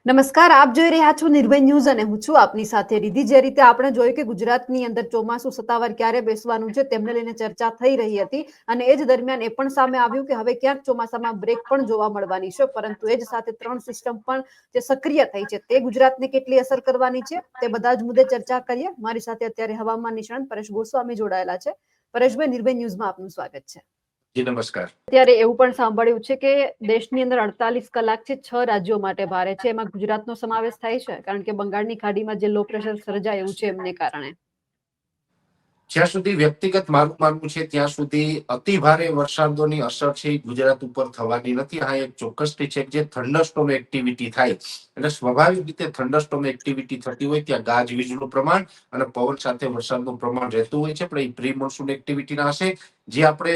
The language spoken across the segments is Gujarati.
નમસ્કાર, આપ જોઈ રહ્યા છો નિર્ભય ન્યૂઝ અને હું છું આપની સાથે રિધિ. જે રીતે આપણે જોયું કે ગુજરાતની અંદર ચોમાસું સત્તાવાર ક્યારે બેસવાનું છે તેમને લઈને ચર્ચા થઈ રહી હતી અને એ જ દરમિયાન એ પણ સામે આવ્યું કે હવે ક્યાંક ચોમાસામાં બ્રેક પણ જોવા મળવાની છે, પરંતુ એ જ સાથે 3 સિસ્ટમ પણ જે સક્રિય થઈ છે તે ગુજરાતને કેટલી અસર કરવાની છે તે બધા જ મુદ્દે ચર્ચા કરીએ. મારી સાથે અત્યારે હવામાન નિષ્ણાંત પરેશ ગોસ્વામી જોડાયેલા છે. પરેશભાઈ, નિર્ભય ન્યૂઝમાં આપનું સ્વાગત છે. જી નમસ્કાર. અત્યારે એવું પણ સાંભળ્યું છે કે દેશની અંદર 48 કલાક છે 6 રાજ્યો માટે ભારે છે, એમાં ગુજરાતનો સમાવેશ થાય છે, કારણ કે બંગાળની ખાડીમાં જે લો પ્રેશર સર્જાયું છે એમને કારણે. જ્યાં સુધી વ્યક્તિગત મારું માનવું છે ત્યાં સુધી અતિ ભારે વરસાદોની અસર છે ગુજરાત ઉપર થવાની નથી. આ એક ચોક્કસથી છે કે જે થંડરસ્ટોર્મ એક્ટિવિટી થાય એટલે સ્વાભાવિક રીતે થંડરસ્ટોર્મ એક્ટિવિટી થતી હોય ત્યાં ગાજવીજનું પ્રમાણ અને પવન સાથે વરસાદનું પ્રમાણ રહેતું હોય છે, પણ એ પ્રી મોન્સૂન એક્ટિવિટીના હશે. જે આપણે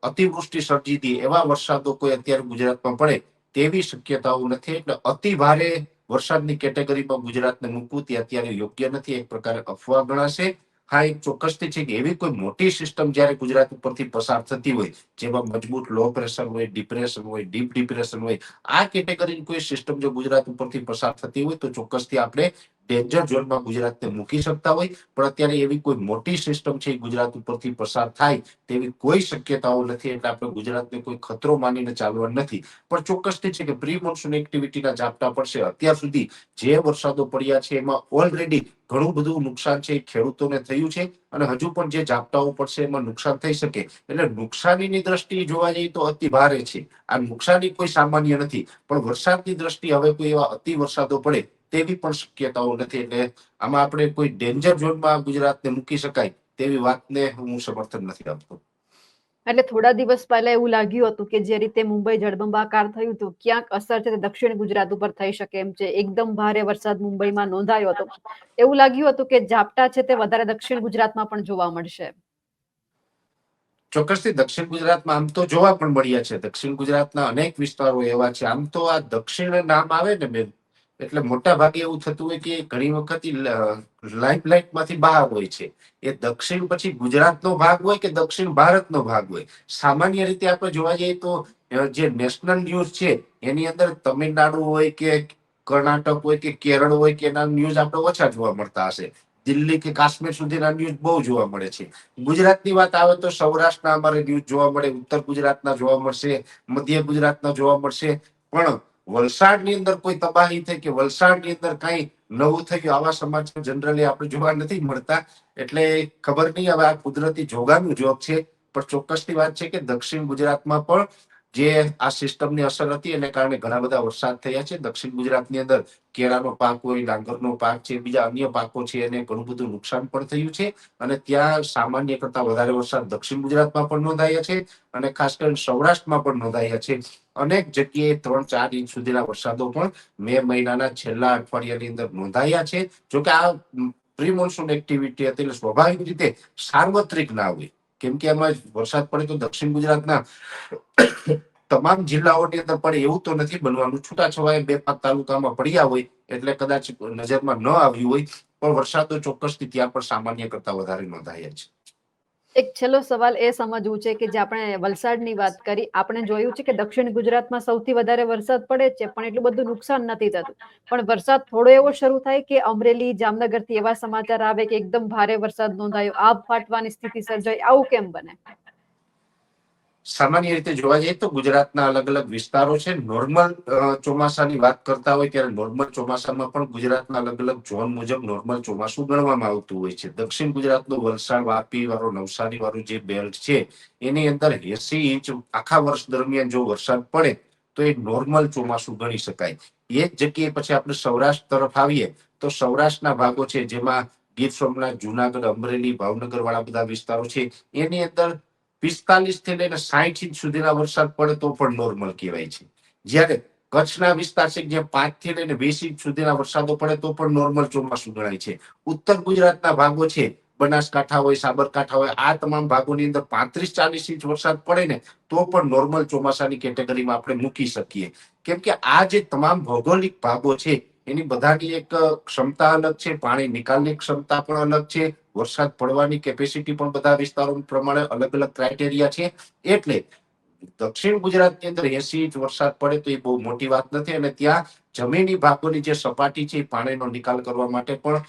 અતિવૃષ્ટિ સર્જી હતી એવા વરસાદો કોઈ અત્યારે ગુજરાતમાં પડે તેવી શક્યતાઓ નથી. એટલે અતિ ભારે વરસાદની કેટેગરીમાં ગુજરાતને મૂકવું તે અત્યારે યોગ્ય નથી, એક પ્રકારે અફવા ગણાશે. હા, એક ચોક્કસથી છે કે એવી કોઈ મોટી સિસ્ટમ જ્યારે ગુજરાત ઉપરથી પસાર થતી હોય, જેમાં મજબૂત લો પ્રેશર હોય, ડિપ્રેશન હોય, ડીપ ડિપ્રેશન હોય, આ કેટેગરીની કોઈ સિસ્ટમ જો ગુજરાત ઉપરથી પસાર થતી હોય તો ચોક્કસથી આપણે ડેન્જર ઝોનમાં ગુજરાતને મૂકી શકતા હોય. પણ અત્યારે એવી કોઈ મોટી સિસ્ટમ છે ગુજરાત ઉપરથી પસાર થાય તેવી કોઈ શક્યતાઓ નથી, એટલે આપણે ગુજરાતને કોઈ ખતરો માનીને ચાલવાનું નથી. પણ ચોક્કસથી છે કે પ્રી મોન્સૂન એક્ટિવિટીના ઝાપટા પડશે. અત્યાર સુધી જે વરસાદો પડ્યા છે એમાં ઓલરેડી ઘણું બધું નુકસાન છે ખેડૂતોને થયું છે અને હજુ પણ જે ઝાપટાઓ પડશે એમાં નુકસાન થઈ શકે. એટલે નુકસાનીની દ્રષ્ટિએ જોવા જઈએ તો અતિ ભારે છે. આ નુકસાની કોઈ સામાન્ય નથી, પણ વરસાદની દ્રષ્ટિએ હવે કોઈ એવા અતિ વરસાદો પડે તેવી પણ શક્યતાઓ નથી. એટલે આમાં આપણે કોઈ ડેન્જર ઝોનમાં ગુજરાતને મૂકી શકાય તેવી વાતને હું સમર્થન નથી આપતો. એટલે થોડા દિવસ પહેલા એવું લાગ્યું હતું કે જે રીતે મુંબઈ જળબંબાકાર થયું હતું, ક્યાંક અસર છે તે દક્ષિણ ગુજરાત ઉપર થઈ શકે એમ છે. એકદમ ભારે વરસાદ મુંબઈમાં નોંધાયો હતો, એવું લાગ્યું હતું કે ઝાપટા છે તે વધારે દક્ષિણ ગુજરાતમાં પણ જોવા મળશે. ચોક્કસથી દક્ષિણ ગુજરાતમાં આમ તો જોવા પણ મળ્યા છે. દક્ષિણ ગુજરાતના અનેક વિસ્તારો એવા છે. આમ તો આ દક્ષિણ નામ આવે ને બેન, એટલે મોટા ભાગે એવું થતું હોય કે ઘણી વખત લાઇમલાઇટ માંથી બહાર હોય છે. એ દક્ષિણ પછી ગુજરાતનો ભાગ હોય કે દક્ષિણ ભારતનો ભાગ હોય. સામાન્ય રીતે આપણે જોવા જઈએ તો જે નેશનલ ન્યૂઝ છે એની અંદર તમિલનાડુ હોય કે કર્ણાટક હોય કે કેરળ હોય કે એના ન્યૂઝ આપણે ઓછા જોવા મળતા હશે. દિલ્હી કે કાશ્મીર સુધીના ન્યૂઝ બહુ જોવા મળે છે. ગુજરાતની વાત આવે તો સૌરાષ્ટ્રના અમારે ન્યૂઝ જોવા મળે, ઉત્તર ગુજરાતના જોવા મળશે, મધ્ય ગુજરાતના જોવા મળશે. પણ વલસાડની અંદર કોઈ તબાહી થઈ કે વલસાડની અંદર કઈ નવું થયું આવા સમાચાર જનરલી આપણે જોવા નથી મળતા. એટલે ખબર નહીં હવે આ કુદરતી જોગાનું જોગ છે. પણ ચોક્કસની વાત છે કે દક્ષિણ ગુજરાતમાં પણ જે આ સિસ્ટમની અસર હતી એને કારણે ઘણા બધા વરસાદ થયા છે. દક્ષિણ ગુજરાતની અંદર કેળાનો પાક હોય, ડાંગરનો પાક છે, બીજા અન્ય પાકો છે, એને ઘણું બધું નુકસાન પણ થયું છે. અને ત્યાં સામાન્ય કરતા વધારે વરસાદ દક્ષિણ ગુજરાતમાં પણ નોંધાયા છે અને ખાસ કરીને સૌરાષ્ટ્રમાં પણ નોંધાયા છે. અનેક જગ્યાએ 3-4 ઇંચ સુધીના વરસાદો પણ મે મહિનાના છેલ્લા અઠવાડિયાની અંદર નોંધાયા છે. જોકે આ પ્રી મોન્સૂન એક્ટિવિટી હતી એટલે સ્વાભાવિક રીતે સાર્વત્રિક ના હોય, કેમ કે એમાં વરસાદ પડે તો દક્ષિણ ગુજરાતના તમામ જિલ્લાઓની અંદર પડે એવું તો નથી બનવાનું. છૂટાછવાયા 2-5 તાલુકામાં પડ્યા હોય એટલે કદાચ નજરમાં ન આવ્યું હોય, પણ વરસાદ તો ચોક્કસથી ત્યાં પણ સામાન્ય કરતા વધારે નોંધાયા છે. એક છેલ્લો સવાલ એ સમજવું છે કે જે આપણે વલસાડની વાત કરી, આપણે જોયું છે કે દક્ષિણ ગુજરાતમાં સૌથી વધારે વરસાદ પડે છે પણ એટલું બધું નુકસાન નથી થતું. પણ વરસાદ થોડો એવો શરૂ થાય કે અમરેલી, જામનગરથી એવા સમાચાર આવે કે એકદમ ભારે વરસાદ નોંધાયો, આભ ફાટવાની સ્થિતિ સર્જાય, આવું કેમ બને? સામાન્ય રીતે જોવા જઈએ તો ગુજરાતના અલગ અલગ વિસ્તારો છે. નોર્મલ ચોમાસાની વાત કરતા હોય ત્યારે નોર્મલ ચોમાસામાં પણ ગુજરાતના અલગ અલગ ઝોન મુજબ નોર્મલ ચોમાસું ગણવામાં આવતું હોય છે. દક્ષિણ ગુજરાતનું વલસાડ, વાપી વાળો, નવસારી વાળું જે બેલ્ટ છે એની અંદર 80 ઇંચ આખા વર્ષ દરમિયાન જો વરસાદ પડે તો એ નોર્મલ ચોમાસું ગણી શકાય. એ જ જગ્યાએ પછી આપણે સૌરાષ્ટ્ર તરફ આવીએ તો સૌરાષ્ટ્રના ભાગો છે જેમાં ગીર સોમનાથ, જુનાગઢ, અમરેલી, ભાવનગર વાળા બધા વિસ્તારો છે એની અંદર 45 થી લઈને 60 ઇંચ સુધીના વરસાદ પડે તો પણ નોર્મલ કહેવાય છે. જ્યારે કચ્છના વિસ્તાર છે જ્યાં 5 થી લઈને 20 ઇંચ સુધીના વરસાદો પડે તો પણ નોર્મલ ચોમાસું ગણાય છે. ઉત્તર ગુજરાતના ભાગો છે, બનાસકાંઠા હોય, સાબરકાંઠા હોય, આ તમામ ભાગોની અંદર 35-40 ઇંચ વરસાદ પડે ને તો પણ નોર્મલ ચોમાસાની કેટેગરીમાં આપણે મૂકી શકીએ. કેમ કે આ જે તમામ ભૌગોલિક ભાગો છે એની બધાની એક ક્ષમતા અલગ છે, પાણી નિકાલની ક્ષમતા પણ અલગ છે, વરસાદ પડવાની કેપેસિટી પણ બધા વિસ્તારો પ્રમાણે અલગ અલગ ક્રાઇટેરિયા છે. એટલે દક્ષિણ ગુજરાતની અંદર 80 ઇંચ વરસાદ પડે તો એ બહુ મોટી વાત નથી અને ત્યાં જમીની ભાગોની જે સપાટી છે એ પાણીનો નિકાલ કરવા માટે પણ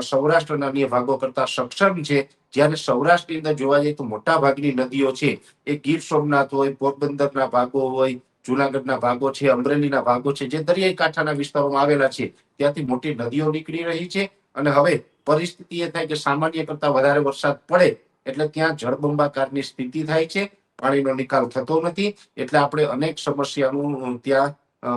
સૌરાષ્ટ્રના અન્ય ભાગો કરતા સક્ષમ છે. જ્યારે સૌરાષ્ટ્રની અંદર જોવા જઈએ તો મોટા ભાગની નદીઓ છે એ ગીર સોમનાથ હોય, પોરબંદરના ભાગો હોય, જુનાગઢના ભાગો છે, અમરેલીના ભાગો છે, જે દરિયાઈ કાંઠાના વિસ્તારોમાં આવેલા છે, ત્યાંથી મોટી નદીઓ નીકળી રહી છે. અને હવે પરિસ્થિતિ એ થાય કે સામાન્ય કરતા વધારે વરસાદ પડે એટલે ત્યાં જળબંબાકારની સ્થિતિ થાય છે, પાણીનો નિકાલ થતો નથી. એટલે આપણે અનેક સમસ્યાનું ત્યાં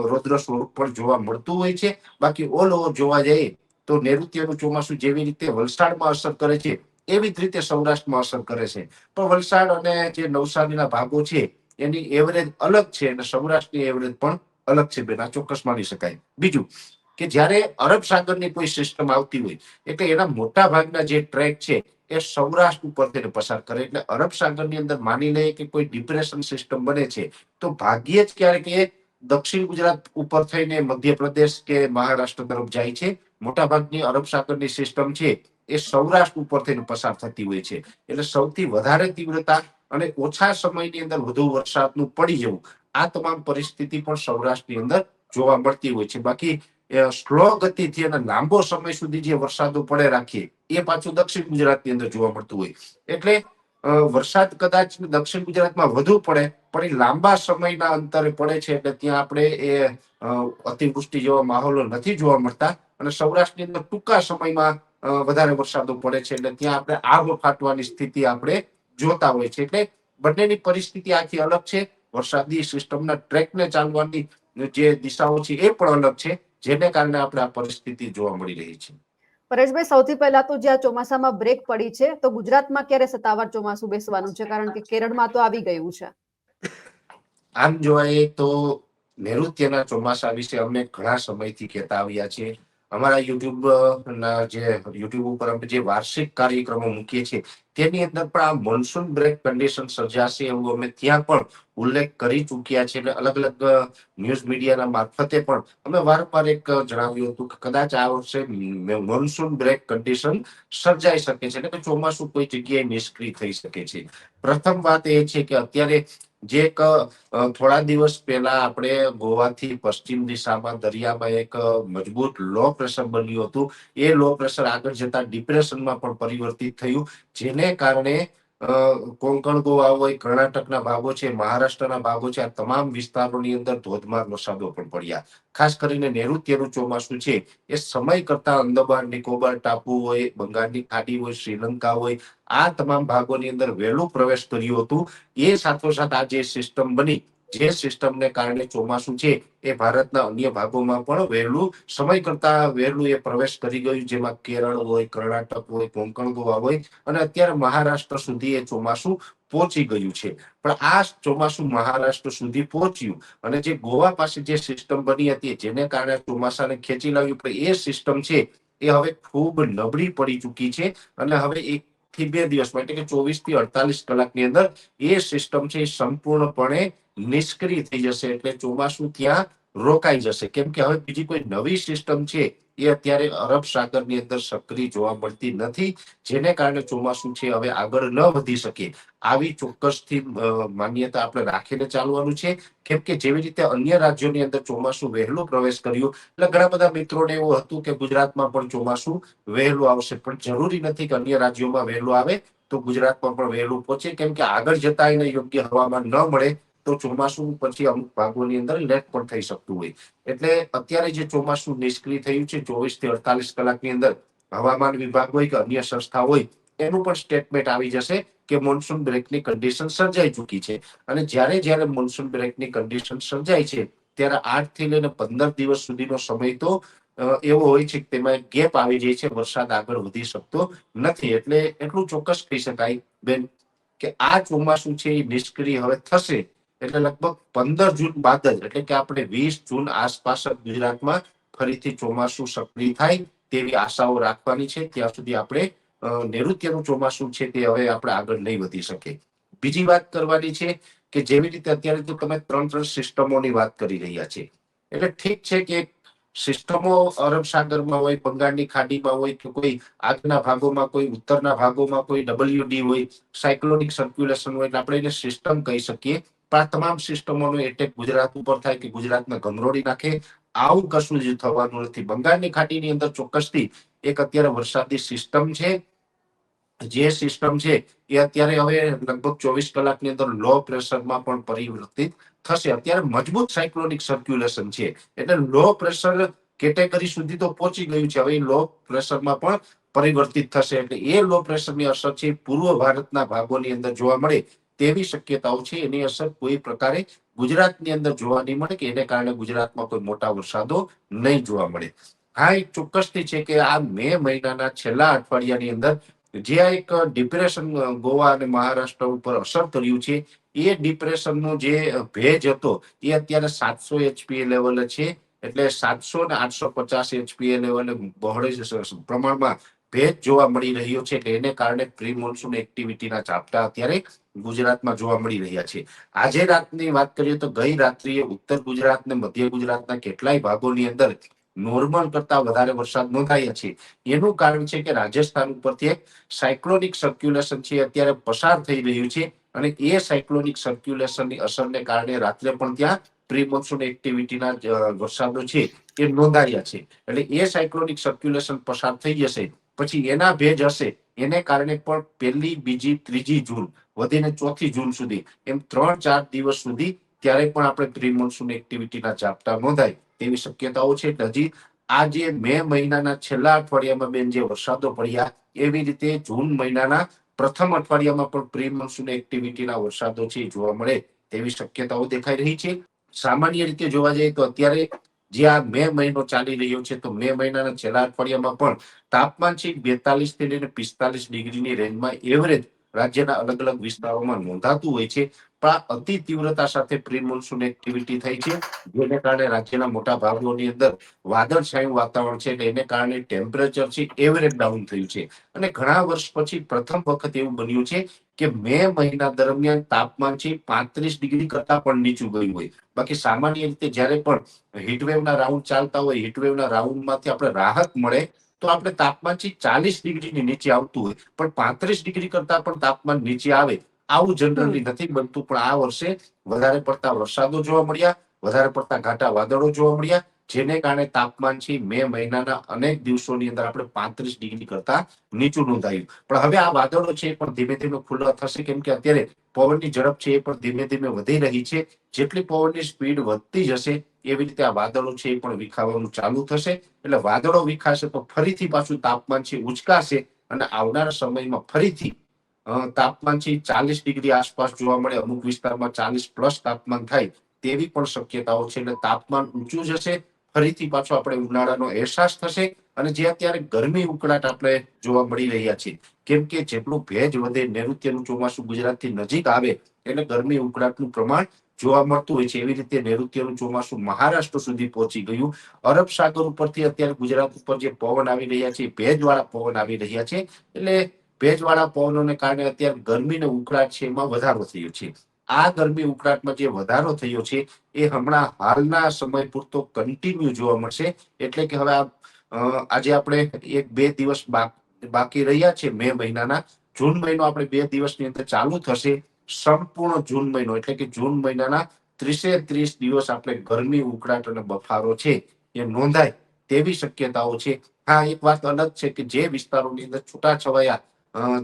રૌદ્ર સ્વરૂપ પણ જોવા મળતું હોય છે. બાકી ઓલ ઓવર જોવા જઈએ તો નૈઋત્યનું ચોમાસું જેવી રીતે વલસાડમાં અસર કરે છે એવી જ રીતે સૌરાષ્ટ્રમાં અસર કરે છે. પણ વલસાડ અને જે નવસારીના ભાગો છે એની એવરેજ અલગ છે અને સૌરાષ્ટ્રની એવરેજ પણ અલગ છે. બેન, આ ચોક્કસ માની શકાય. બીજું કે જ્યારે અરબ સાગરની કોઈ સિસ્ટમ આવતી હોય એટલે એના મોટા ભાગના જે ટ્રેક છે એ સૌરાષ્ટ્ર ઉપર થઈને પસાર કરે. એટલે અરબ સાગરની અંદર માની લઈએ કે કોઈ ડિપ્રેશન સિસ્ટમ બને છે તો ભાગ્યે જ ક્યારેક એ દક્ષિણ ગુજરાત ઉપર થઈને મધ્યપ્રદેશ કે મહારાષ્ટ્ર તરફ જાય છે. મોટાભાગની અરબ સાગરની સિસ્ટમ છે એ સૌરાષ્ટ્ર ઉપર થઈને પસાર થતી હોય છે. એટલે સૌથી વધારે તીવ્રતા અને ઓછા સમયની અંદર વધુ વરસાદનું પડી જવું, આ તમામ પરિસ્થિતિ પણ સૌરાષ્ટ્રની અંદર જોવા મળતી હોય છે. બાકી સ્લો ગતિથી અને લાંબો સમય સુધી જે વરસાદો પડે રાખીએ એ પાછું દક્ષિણ ગુજરાતની અંદર જોવા મળતું હોય. એટલે વરસાદ કદાચ દક્ષિણ ગુજરાતમાં વધુ પડે પણ એ લાંબા સમયના અંતરે પડે છે. એટલે ત્યાં આપણે એ અતિવૃષ્ટિ જેવા માહોલો નથી જોવા મળતા. અને સૌરાષ્ટ્રની અંદર ટૂંકા સમયમાં વધારે વરસાદો પડે છે. એટલે ત્યાં આપણે આગ ફાટવાની સ્થિતિ આપણે જોતા હોય છે. એટલે બંનેની પરિસ્થિતિ આખી અલગ છે. વરસાદી સિસ્ટમના ટ્રેકને ચાલવાની જે દિશાઓ છે એ પણ અલગ છે, જેને કારણે આપણે આ પરિસ્થિતિ જોવા મળી રહી છે. પરેશભાઈ, સૌથી પહેલા તો જે આ ચોમાસામાં બ્રેક પડી છે તો ગુજરાતમાં ક્યારે સત્તાવાર ચોમાસું બેસવાનું છે? કારણ કે કેરળમાં તો આવી ગયું છે. આમ જોવા જઈએ તો નૈઋત્યના ચોમાસા વિશે અમે ઘણા સમયથી કહેતા આવ્યા છીએ. અમારા યુટ્યુબ ઉપર અમે જે વાર્ષિક કાર્યક્રમો મૂકીએ છીએ તેની અંદર પણ આ મોન્સૂન બ્રેક કન્ડિશન સર્જાશે એવું અમે ત્યાં પણ ઉલ્લેખ કરી ચૂક્યા છે. એટલે અલગ અલગ ન્યૂઝ મીડિયાના મારફતે પણ અમે વારંવાર એક જણાવ્યું હતું કે કદાચ આ વર્ષે મોન્સૂન બ્રેક કન્ડિશન સર્જાઈ શકે છે. એટલે કે ચોમાસું કોઈ જગ્યાએ નિષ્ક્રિય થઈ શકે છે. પ્રથમ વાત એ છે કે અત્યારે જે એક થોડા દિવસ પહેલા આપણે ગોવાથી પશ્ચિમ દિશામાં દરિયામાં એક મજબૂત લો પ્રેશર બન્યું હતું. એ લો પ્રેશર આગળ જતા ડિપ્રેશનમાં પણ પરિવર્તિત થયું, જેને કારણે કોંકણ ગોવા હોય, કર્ણાટકના ભાગો છે, મહારાષ્ટ્રના ભાગો છે, આ તમામ વિસ્તારોની અંદર ધોધમાર વરસાદો પણ પડ્યા. ખાસ કરીને નૈઋત્યનું ચોમાસું છે એ સમય કરતા અંદમાન નિકોબાર ટાપુ હોય, બંગાળની ખાડી હોય, શ્રીલંકા હોય, આ તમામ ભાગોની અંદર વહેલું પ્રવેશ કર્યું હતું. એ સાથોસાથ આ જે સિસ્ટમ બની, જે સિસ્ટમને કારણે ચોમાસું છે એ ભારતના અન્ય ભાગોમાં પણ વહેલું સમય કરતા વહેલું એ પ્રવેશ કરી ગયું, જેમાં કેરળ હોય, કર્ણાટક હોય, કોંકણ ગોવા હોય અને અત્યારે મહારાષ્ટ્ર સુધી એ ચોમાસું પહોંચી ગયું છે. પણ આ ચોમાસું મહારાષ્ટ્ર સુધી પહોંચ્યું અને જે ગોવા પાસે જે સિસ્ટમ બની હતી જેને કારણે ચોમાસાને ખેંચી લાવ્યું, પણ એ સિસ્ટમ છે એ હવે ખૂબ નબળી પડી ચૂકી છે. અને હવે 1 થી 2 દિવસમાં એટલે કે 24 થી 48 કલાકની અંદર એ સિસ્ટમ છે એ સંપૂર્ણપણે નિષ્ક્રિય થઈ જશે. એટલે ચોમાસું ત્યાં રોકાઈ જશે. કેમ કે હવે બીજી કોઈ નવી સિસ્ટમ છે એ અત્યારે અરબ સાગરની અંદર સક્રિય જોવા મળતી નથી, જેને કારણે ચોમાસું છે હવે આગળ ન વધી શકે. આવી ચોક્કસથી માન્યતા આપણે રાખીને ચાલવાનું છે. કેમ કે જેવી રીતે અન્ય રાજ્યોની અંદર ચોમાસું વહેલું પ્રવેશ કર્યું એટલે ઘણા બધા મિત્રોને એવું હતું કે ગુજરાતમાં પણ ચોમાસું વહેલું આવશે, પણ જરૂરી નથી કે અન્ય રાજ્યોમાં વહેલું આવે તો ગુજરાતમાં પણ વહેલું પહોંચે. કેમ કે આગળ જતા એને યોગ્ય હવામાન ન મળે તો ચોમાસું પછી અમુક ભાગોની અંદર લેટ પણ થઈ શકતું હોય. એટલે અત્યારે જે ચોમાસું નિષ્ક્રિય થયું છે 24 થી 48 કલાકની અંદર હવામાન વિભાગ હોય કે અન્ય સંસ્થા હોય એનું પણ સ્ટેટમેન્ટ આવી જશે કે મોન્સૂન બ્રેકની કન્ડિશન સર્જાઈ ચૂકી છે. અને જ્યારે મોન્સૂન બ્રેકની કન્ડિશન સર્જાય છે ત્યારે 8 થી લઈને 15 દિવસ સુધીનો સમય તો એવો હોય છે કે તેમાં ગેપ આવી જાય છે, વરસાદ આગળ વધી શકતો નથી. એટલે એટલું ચોક્કસ કહી શકાય બેન કે આ ચોમાસું છે એ નિષ્ક્રિય હવે થશે એટલે લગભગ 15 જૂન બાદ જ, એટલે કે આપણે 20 જૂન આસપાસ જ ગુજરાતમાં ફરીથી ચોમાસું સક્રિય થાય તેવી આશાઓ રાખવાની છે. ત્યાં સુધી આપણે નૈઋત્યનું ચોમાસું છે તે હવે આપણે આગળ નહીં વધી શકે. બીજી વાત કરવાની છે કે જેવી રીતે અત્યારે તો તમે 3 સિસ્ટમોની વાત કરી રહ્યા છે. એટલે ઠીક છે કે સિસ્ટમો અરબ સાગરમાં હોય, બંગાળની ખાડીમાં હોય કે કોઈ આગના ભાગોમાં, કોઈ ઉત્તરના ભાગોમાં, કોઈ WD હોય, સાયક્લોનિક સર્ક્યુલેશન હોય, એટલે આપણે એને સિસ્ટમ કહી શકીએ. પણ આ તમામ સિસ્ટમોનો એટેક ગુજરાત ઉપર થાય કે ગુજરાતને ગમરોડી નાખે આવું કશું જ થવાનું નથી. બંગાળની ખાડીની અંદર ચોક્કસથી એક અત્યારે વરસાદી સિસ્ટમ છે, જે સિસ્ટમ છે એ અત્યારે હવે લગભગ 24 કલાકની અંદર લો પ્રેશરમાં પણ પરિવર્તિત થશે. અત્યારે મજબૂત સાયક્લોનિક સર્ક્યુલેશન છે, એટલે લો પ્રેશર કેટેગરી સુધી તો પહોંચી ગયું છે. હવે લો પ્રેશરમાં પણ પરિવર્તિત થશે, એટલે એ લો પ્રેશરની અસર છે પૂર્વ ભારતના ભાગોની અંદર જોવા મળે તેવી શક્યતાઓ છે. એની અસર કોઈ પ્રકારે ગુજરાતની અંદર જોવા નહીં મળે, કે એને કારણે ગુજરાતમાં કોઈ મોટા વરસાદો નહીં જોવા મળે. હા, એક ચોક્કસથી છે કે આ મે મહિનાના છેલ્લા અઠવાડિયાની અંદર જે આ એક ડિપ્રેશન ગોવા અને મહારાષ્ટ્ર ઉપર અસર કર્યું છે, એ ડિપ્રેશનનો જે ભેજ હતો એ અત્યારે 700 HPA લેવલે છે. એટલે 700 ને 850 HPA લેવલે બહોળે પ્રમાણમાં ભેજ જોવા મળી રહ્યો છે. એટલે એને કારણે પ્રી મોન્સૂન એક્ટિવિટીના ઝાપટા અત્યારે ગુજરાતમાં જોવા મળી રહ્યા છે. આજે રાતની વાત કરીએ તો ગઈ રાત્રિએ ઉત્તર ગુજરાત ને મધ્ય ગુજરાતના કેટલાય ભાગોની અંદર નોર્મલ કરતા વધારે વરસાદ નોંધાયા છે. એનું કારણ છે કે રાજસ્થાન ઉપરથી એક સાયક્લોનિક સર્ક્યુલેશન છે અત્યારે પસાર થઈ રહ્યું છે, અને એ સાયક્લોનિક સર્ક્યુલેશનની અસરને કારણે રાત્રે પણ ત્યાં પ્રી મોન્સૂન એક્ટિવિટીના વરસાદો છે એ નોંધાયા છે. એટલે એ સાયક્લોનિક સર્ક્યુલેશન પસાર થઈ જશે પછી એના ભેજ હશે, એને કારણે પણ 1લી, 2જી, 3જી જૂન વધીને 4થી જૂન સુધી એમ 3-4 દિવસ સુધી ત્યારે પણ આપણે પ્રી મોન્સૂન એક્ટિવિટીના ઝાપટા નોંધાય તેવી શક્યતાઓ છે. એટલે હજી આ જે મે મહિનાના છેલ્લા અઠવાડિયામાં બેન જે વરસાદો પડ્યા, એવી રીતે જૂન મહિનાના પ્રથમ અઠવાડિયામાં પણ પ્રી મોન્સૂન એક્ટિવિટીના વરસાદો છે જોવા મળે તેવી શક્યતાઓ દેખાઈ રહી છે. સામાન્ય રીતે જોવા જઈએ તો અત્યારે જે આ મે મહિનો ચાલી રહ્યો છે, તો મે મહિનાના છેલ્લા અઠવાડિયામાં પણ તાપમાન છે 42 થી લઈને 45 ડિગ્રીની રેન્જમાં એવરેજ રાજ્યના અલગ અલગ વિસ્તારોમાં નોંધાતું હોય છે. પણ આ અતિ તીવ્રતા સાથે પ્રી મોન્સૂન એક્ટિવિટી થઈ છે, જેને કારણે રાજ્યના મોટા ભાગોની અંદર વાદળછાયું વાતાવરણ છે. એને કારણે ટેમ્પરેચર છે એવરેજ ડાઉન થયું છે. અને ઘણા વર્ષ પછી પ્રથમ વખત એવું બન્યું છે કે મે મહિના દરમિયાન તાપમાન છે 35 ડિગ્રી કરતા પણ નીચું ગયું હોય. બાકી સામાન્ય રીતે જ્યારે પણ હીટવેવના રાઉન્ડ ચાલતા હોય, હીટવેવના રાઉન્ડમાંથી આપણે રાહત મળે તો આપણે તાપમાન છે 40 ડિગ્રીની નીચે આવતું હોય, પણ 35 ડિગ્રી કરતા પણ તાપમાન નીચે આવે આવું જનરલી નથી બનતું. પણ આ વર્ષે વધારે પડતા વરસાદો જોવા મળ્યા, વધારે પડતા ઘાટા વાદળો જોવા મળ્યા, જેને કારણે તાપમાન છે મે મહિનાના અનેક દિવસોની અંદર આપણે 35 ડિગ્રી કરતા નીચું નોંધાયું. પણ હવે આ વાદળો છે એ પણ ધીમે ધીમે ખુલ્લા થશે, કેમ કે અત્યારે પવનની ઝડપ છે એ પણ ધીમે ધીમે વધી રહી છે. જેટલી પવનની સ્પીડ વધતી જશે એવી રીતે આ વાદળો છે એ પણ વિખાવાનું ચાલુ થશે. એટલે વાદળો વિખાશે તો ફરીથી પાછું તાપમાન છે ઉચકાશે, અને આવનારા સમયમાં ફરીથી તાપમાન છે 40 ડિગ્રી આસપાસ જોવા મળે, અમુક વિસ્તારમાં 40+ તાપમાન થાય તેવી પણ શક્યતાઓ છે. એટલે તાપમાન ઊંચું જશે, ફરીથી પાછો આપણે ઉનાળાનો અહેસાસ થશે. અને જે અત્યારે ગરમી ઉકળાટ આપણે જોવા મળી રહ્યા છે, કેમ કે જેટલું ભેજ વધે, નૈઋત્યનું ચોમાસું ગુજરાતથી નજીક આવે એટલે ગરમી ઉકળાટનું પ્રમાણ જોવા મળતું હોય છે. એવી રીતે નૈઋત્યનું ચોમાસું મહારાષ્ટ્ર સુધી પહોંચી ગયું. અરબ સાગર ઉપરથી અત્યારે ગુજરાત ઉપર જે પવન આવી રહ્યા છે, ભેજવાળા પવન આવી રહ્યા છે. એટલે ભેજવાળા પવનોને કારણે અત્યારે ગરમી ને ઉકળાટ છે એમાં વધારો થયો છે. આ ગરમી ઉકળાટમાં જે વધારો થયો છે એ હમણાં હાલના સમય પૂરતો કન્ટિન્યુ જોવા મળશે. એટલે કે હવે આજે આપણે 1-2 દિવસ બાકી રહ્યા છે મે મહિનાના. જૂન મહિનો આપણે 2 દિવસની અંદર ચાલુ થશે. સંપૂર્ણ જૂન મહિનો એટલે કે જૂન મહિનાના 30 દિવસ આપણે ગરમી ઉકળાટ અને બફારો છે એ નોંધાય તેવી શક્યતાઓ છે. હા, એક વાત અલગ છે કે જે વિસ્તારોની અંદર છૂટાછવાયા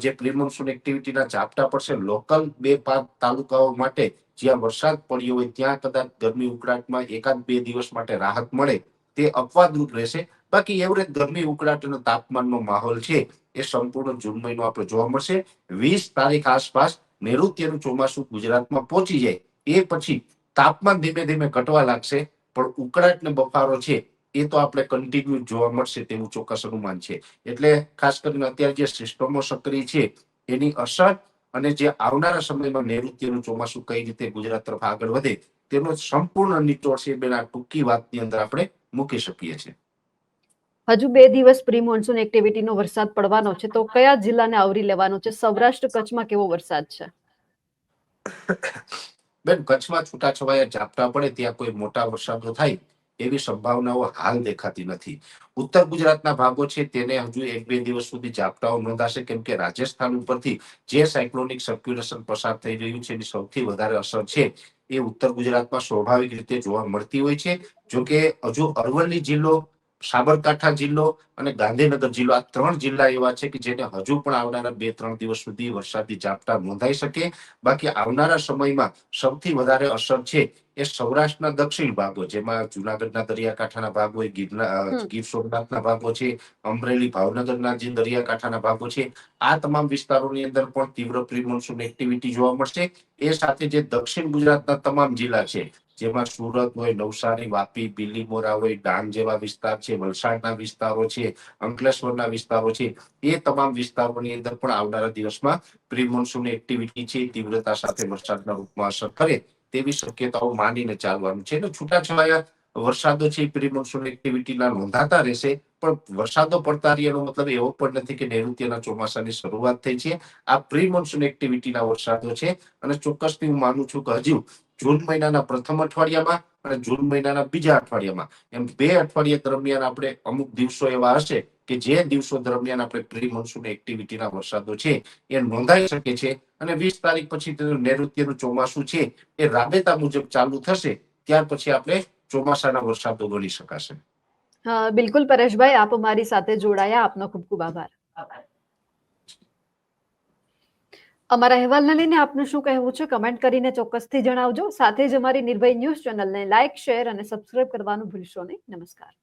જે પ્રી મોન્સૂન એક્ટિવિટીના ઝાપટા પડશે, લોકલ 2-5 તાલુકાઓ માટે જ્યાં વરસાદ પડ્યો હોય ત્યાં કદાચ ગરમી ઉકળાટમાં 1-2 દિવસ માટે રાહત મળે તે અપવાદરૂપ રહેશે. બાકી એવરેજ ગરમી ઉકળાટ અને તાપમાનનો માહોલ છે એ સંપૂર્ણ જૂન મહિનો આપણે જોવા મળશે. 20 તારીખ આસપાસ નૈઋત્યનું ચોમાસું ગુજરાતમાં પહોંચી જાય એ પછી તાપમાન ધીમે ધીમે ઘટવા લાગશે, પણ ઉકળાટ ને બફારો છે એ તો આપણે કન્ટિન્યુ જોવા મળશે તેવું ચોક્કસ અનુમાન છે. એટલે ખાસ કરીને અત્યારે જે સિસ્ટમો સક્રિય છે એની અસર અને જે આવનારા સમયમાં નૈઋત્યનું ચોમાસું કઈ રીતે ગુજરાત તરફ આગળ વધે તેનો સંપૂર્ણ નિચોડ છે બેન આ ટૂંકી વાતની અંદર આપણે મૂકી શકીએ છીએ. હજુ 2 દિવસ પ્રી મોન્સૂન એક્ટિવિટીનો વરસાદ પડવાનો છે, તો કયા જિલ્લાને આવરી લેવાનો છે? સૌરાષ્ટ્ર કચ્છમાં કેવો વરસાદ છે? બેન, કચ્છમાં છૂટાછવાયા ઝાપટા પડે ત્યાં કોઈ મોટા વરસાદો થાય એવી સંભાવનાઓ હાલ દેખાતી નથી. ઉત્તર ગુજરાતના ભાગો છે તેને હજુ 1-2 દિવસ સુધી ઝાપટાઓ નોંધાશે, કેમ કે રાજસ્થાન ઉપરથી જે સાયક્લોનિક સર્ક્યુલેશન પસાર થઈ રહ્યું છે એની સૌથી વધારે અસર છે એ ઉત્તર ગુજરાતમાં સ્વાભાવિક રીતે જોવા મળતી હોય છે. જોકે હજુ અરવલ્લી જિલ્લો, સાબરકાંઠા જિલ્લો અને ગાંધીનગર જિલ્લો, આ 3 જિલ્લા એવા છે કે જેને હજુ પણ આવનારા 2-3 દિવસ સુધી વરસાદી ઝાપટા નોંધાઈ શકે. બાકી આવનારા સમયમાં સૌથી વધારે અસર છે એ સૌરાષ્ટ્રના દક્ષિણ ભાગો, જેમાં જુનાગઢના દરિયાકાંઠાના ભાગ હોય, ગીર સોમનાથના ભાગો છે, અમરેલી ભાવનગરના જે દરિયાકાંઠાના ભાગો છે, આ તમામ વિસ્તારોની અંદર પણ તીવ્ર પ્રી મોન્સૂન એક્ટિવિટી જોવા મળશે. એ સાથે જે દક્ષિણ ગુજરાતના તમામ જિલ્લા છે, જેમાં સુરત હોય, નવસારી, વાપી, બીલીમોરા હોય, ડાંગ જેવા વિસ્તાર છે, વલસાડના વિસ્તારો છે, અંકલેશ્વરના વિસ્તારો છે, એ તમામ વિસ્તારોની અંદર પણ આવનારા દિવસમાં પ્રી મોન્સૂન એક્ટિવિટી છે તીવ્રતા સાથે વરસાદના રૂપમાં અસર કરે તેવી શક્યતાઓ માનીને ચાલવાનું છે. છૂટાછવાયા વરસાદો છે પ્રી મોન્સૂન એક્ટિવિટીના નોંધાતા રહેશે, પણ વરસાદો પડતા રહે એનો મતલબ એવો પણ નથી કે નૈઋત્યના ચોમાસાની શરૂઆત થઈ છે. આ પ્રી મોન્સૂન એક્ટિવિટીના વરસાદો છે અને ચોક્કસથી હું માનું છું કે હજુ જૂન મહિનાના પ્રથમ અઠવાડિયામાં અને જૂન મહિનાના બીજા અઠવાડિયામાં, એમ 2 અઠવાડિયા દરમિયાન આપણે અમુક દિવસો એવા હશે કે જે દિવસો દરમિયાન આપણે પ્રી મોન્સૂન એક્ટિવિટીના વરસાદો છે એ નોંધાઈ શકે છે. અને 20 તારીખ પછી નૈઋત્યનું ચોમાસું છે એ રાબેતા મુજબ ચાલુ થશે, ત્યાર પછી આપણે ચોમાસાના વરસાદો ગણી શકાશે. બિલકુલ પરેશભાઈ, આપ અમારી સાથે જોડાયા, આપનો ખૂબ ખૂબ આભાર. અમારા અહેવાલને લઈને આપનું શું કહેવું છે કમેન્ટ કરીને ચોક્કસથી જણાવજો. સાથે જ અમારી નિર્ભય ન્યૂઝ ચેનલને લાઇક, શેર અને સબસ્ક્રાઇબ કરવાનું ભૂલશો નહીં. નમસ્કાર.